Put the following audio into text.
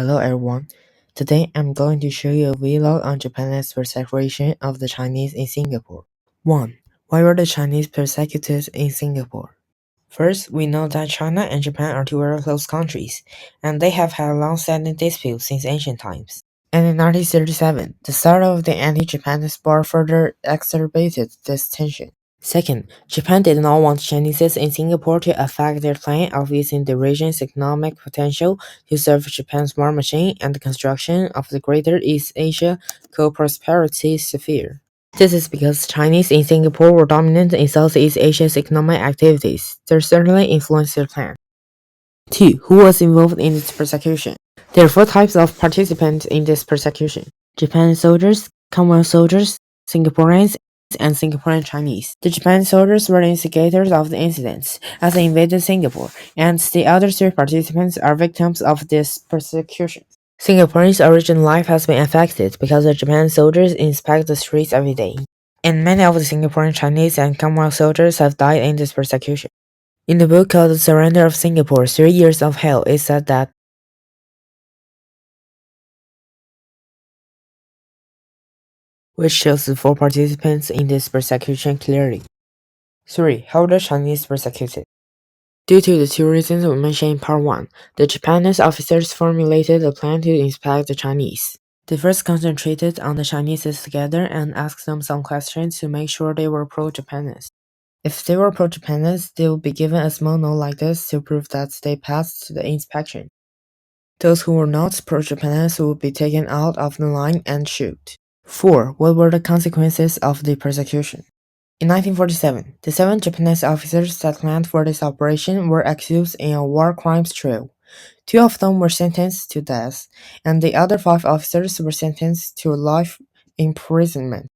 Hello everyone. Today I'm going to show you a vlog on Japan's persecution of the Chinese in Singapore. 1. Why were the Chinese persecuted in Singapore? First, we know that China and Japan are two very close countries, and they have had long-standing disputes since ancient times. And in 1937, the start of the anti-Japanese war further exacerbated this tension. Second, Japan did not want Chinese in Singapore to affect their plan of using the region's economic potential to serve Japan's war machine and the construction of the Greater East Asia Co-Prosperity Sphere. This is because Chinese in Singapore were dominant in Southeast Asia's economic activities. They certainly influenced their plan. 2. Who was involved in this persecution? There are four types of participants in this persecution: Japanese soldiers, Commonwealth soldiers, Singaporeans, and Singaporean Chinese. The Japanese soldiers were the instigators of the incidents as they invaded Singapore, and the other three participants are victims of this persecution. Singaporeans' original life has been affected because the Japanese soldiers inspect the streets every day, and many of the Singaporean Chinese and Commonwealth soldiers have died in this persecution. In the book called The Surrender of Singapore, 3 Years of Hell, it said that which shows the four participants in this persecution clearly. 3. How were the Chinese persecuted? Due to the two reasons we mentioned in part 1, the Japanese officers formulated a plan to inspect the Chinese. They first concentrated on the Chinese together and asked them some questions to make sure they were pro-Japanese. If they were pro-Japanese, they would be given a small note like this to prove that they passed the inspection. Those who were not pro-Japanese would be taken out of the line and shot. 4. What were the consequences of the persecution? In 1947, the 7 Japanese officers that planned for this operation were accused in a war crimes trial. 2 of them were sentenced to death, and the other 5 officers were sentenced to life imprisonment.